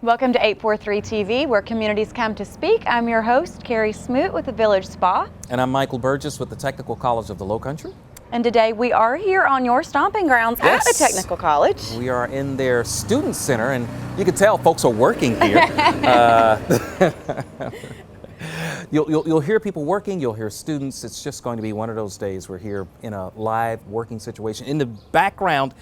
Welcome to 843 TV, where communities come to speak. I'm your host, Carrie Smoot with the Village Spa. And I'm Michael Burgess with the Technical College of the Lowcountry. And today we are here on your stomping grounds at the Technical College. We are in their student center, and you can tell folks are working here. You'll hear people working, you'll hear students. It's just going to be one of those days. We're here in a live working situation. In the background,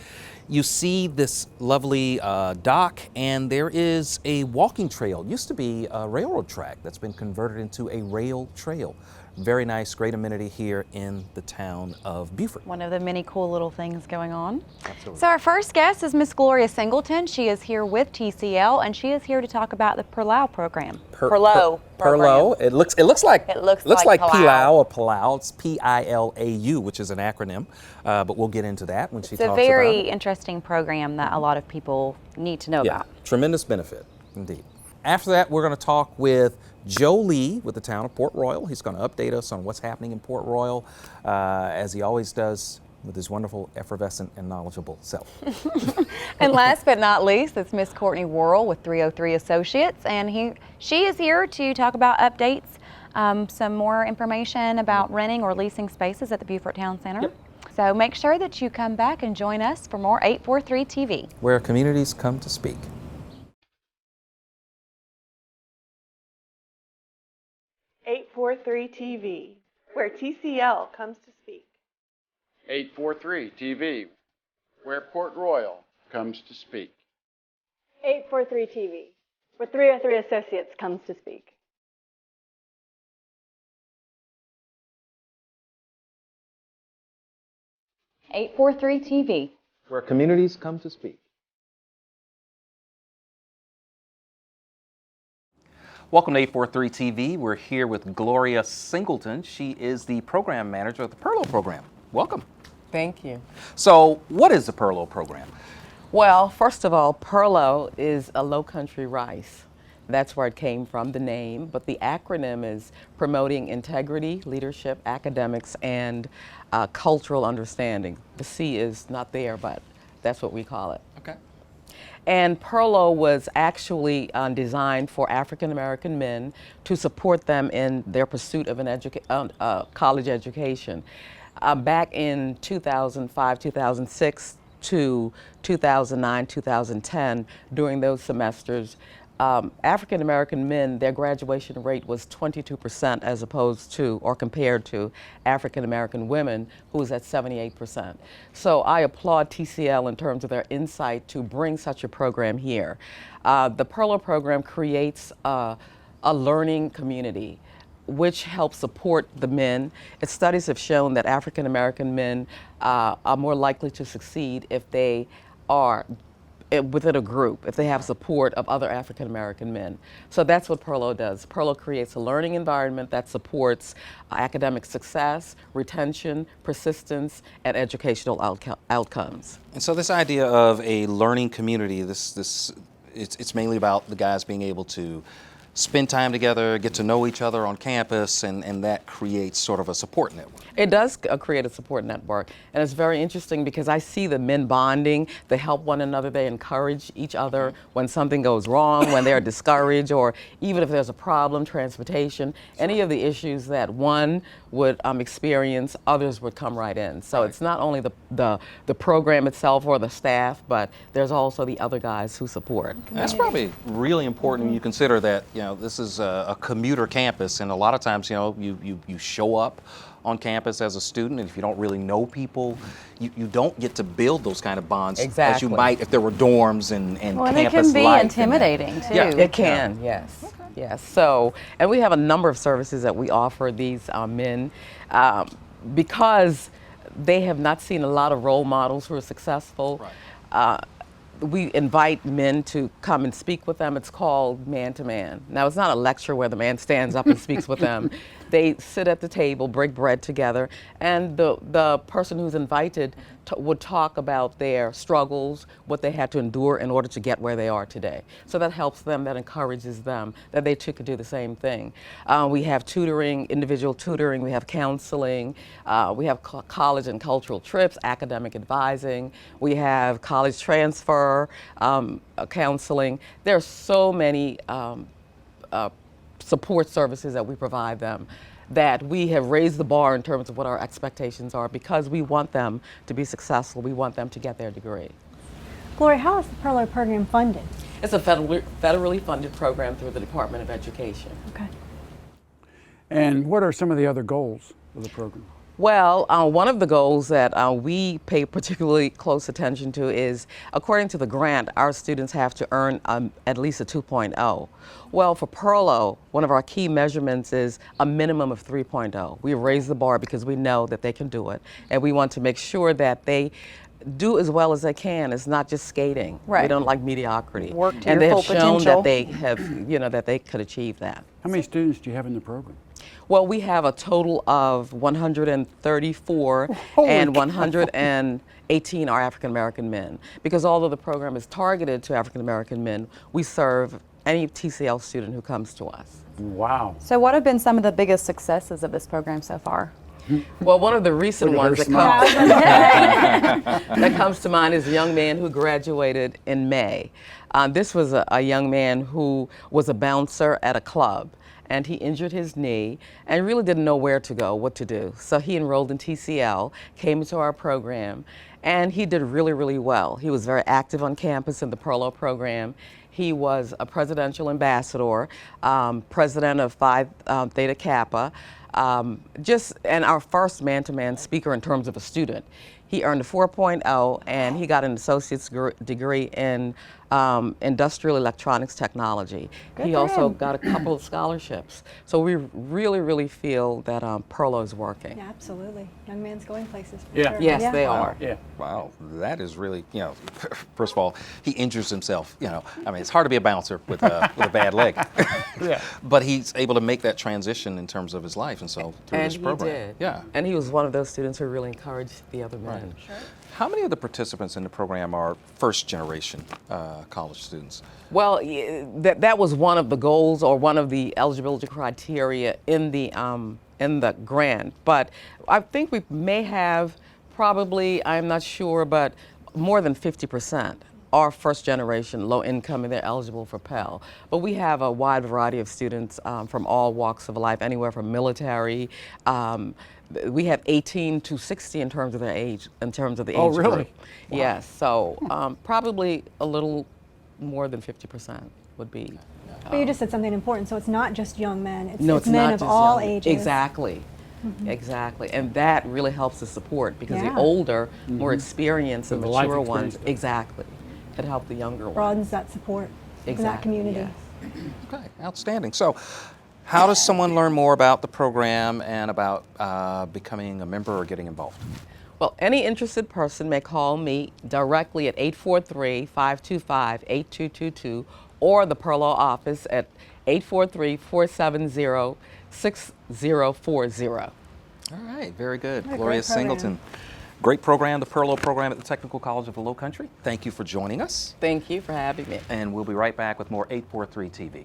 you see this lovely dock, and there is a walking trail. It used to be a railroad track that's been converted into a rail trail. Very nice, great amenity here in the town of Beaufort. One of the many cool little things going on. Absolutely. So our first guest is Miss Gloria Singleton. She is here with TCL, and she is here to talk about the PILAU program. PILAU. PILAU. It looks like PILAU or PILAU. It's PILAU, which is an acronym, but we'll get into that when she talks about it. It's a very interesting program that a lot of people need to know about. Tremendous benefit, indeed. After that, we're going to talk with Joe Lee with the town of Port Royal. He's going to update us on what's happening in Port Royal, as he always does with his wonderful, effervescent, and knowledgeable self. And last but not least, it's Miss Courtney Worrell with 303 Associates, and she is here to talk about updates, some more information about renting or leasing spaces at the Beaufort Town Center. Yep. So make sure that you come back and join us for more 843 TV. Where communities come to speak. 843 TV, where TCL comes to speak. 843 TV, where Port Royal comes to speak. 843 TV, where 303 Associates comes to speak. .843 TV, where communities come to speak. Welcome to 843 TV. We're here with Gloria Singleton. She is the program manager of the PILAU program. Welcome. Thank you. So, what is the PILAU program? Well, first of all, PILAU is a Lowcountry rice. That's where it came from, the name, but the acronym is Promoting Integrity, Leadership, Academics, and Cultural Understanding. The C is not there, but that's what we call it. Okay. And PILAU was actually designed for African American men to support them in their pursuit of an college education. Back in 2005, 2006 to 2009, 2010, during those semesters, African American men, their graduation rate was 22% as opposed to, or compared to, African American women, who was at 78%. So I applaud TCL in terms of their insight to bring such a program here. The PILAU program creates a learning community which helps support the men. Its studies have shown that African American men are more likely to succeed if they are within a group, if they have support of other African American men. So that's what PILAU does. PILAU creates a learning environment that supports academic success, retention, persistence, and educational outcomes. And so this idea of a learning community, it's mainly about the guys being able to spend time together, get to know each other on campus, and that creates sort of a support network. It does create a support network, and it's very interesting because I see the men bonding, they help one another, they encourage each other when something goes wrong, when they're discouraged, or even if there's a problem, transportation, any of the issues that one would experience, others would come right in. So it's not only the program itself or the staff, but there's also the other guys who support. That's probably really important when you consider that, this is a commuter campus, and a lot of times, you show up on campus as a student, and if you don't really know people, you don't get to build those kind of bonds as you might if there were dorms and campus life. And it can be intimidating too. Yeah, it can, yes. Okay. Yes, so, and we have a number of services that we offer these men because they have not seen a lot of role models who are successful. Right. We invite men to come and speak with them. It's called Man to Man. Now, it's not a lecture where the man stands up and speaks with them. They sit at the table, break bread together, and the person who's invited would talk about their struggles, what they had to endure in order to get where they are today. So that helps them, that encourages them, that they too could do the same thing. We have tutoring, individual tutoring, we have counseling, we have college and cultural trips, academic advising, we have college transfer, counseling. There are so many support services that we provide them, that we have raised the bar in terms of what our expectations are, because we want them to be successful. We want them to get their degree. Gloria, how is the PILAU program funded? It's a federally funded program through the Department of Education. Okay. And what are some of the other goals of the program? Well, one of the goals that we pay particularly close attention to is, according to the grant, our students have to earn at least a 2.0. Well, for PILAU, one of our key measurements is a minimum of 3.0. We raise the bar because we know that they can do it, and we want to make sure that they do as well as they can. It's not just skating. Right. We don't like mediocrity. Work to and your they full have shown potential. that they have, that they could achieve that. How many students do you have in the program? Well, we have a total of 134, Holy and cow. 118 are African American men. Because although the program is targeted to African American men, we serve any TCL student who comes to us. Wow. So what have been some of the biggest successes of this program so far? Well, one of the recent Look at ones her that comes to mind is a young man who graduated in May. This was a young man who was a bouncer at a club, and he injured his knee and really didn't know where to go, what to do. So he enrolled in TCL, came into our program, and he did really, really well. He was very active on campus in the PILAU program. He was a presidential ambassador, president of Phi Theta Kappa, and our first man-to-man speaker in terms of a student. He earned a 4.0, and he got an associate's degree in industrial electronics technology. Good He for also him. got a couple of scholarships. So we really, really feel that PILAU is working. Yeah, absolutely. Young man's going places. For Yeah. sure. Yes, Yeah. they are. Yeah. Wow, that is really, first of all, he injures himself, I mean, it's hard to be a bouncer with a bad leg. Yeah. But he's able to make that transition in terms of his life, and so through And this he program. did. Yeah. And he was one of those students who really encouraged the other men. How many of the participants in the program are first generation college students? Well, that was one of the goals, or one of the eligibility criteria in the grant. But I think we may have probably, I'm not sure, but more than 50% are first generation, low income, and they're eligible for Pell. But we have a wide variety of students from all walks of life, anywhere from military. We have 18 to 60 in terms of their age, in terms of the Oh, age really? group. Yes, so probably a little more than 50% would be. But you just said something important. So it's not just young men. It's, No, it's it's men not of just all young. ages. Exactly. Exactly. And that really helps the support, because Yeah. the older, more experienced and The life mature experience. ones, exactly, it help the younger ones. Broadens that support in that community. yes. Okay, outstanding. So, how does someone learn more about the program and about becoming a member or getting involved? Well, any interested person may call me directly at 843-525-8222, or the PILAU office at 843-470-6040. All right, very good. What a Gloria great program. Singleton. Great program, the PILAU program at the Technical College of the Lowcountry. Thank you for joining us, Thank you for having me. and we'll be right back with more 843 TV.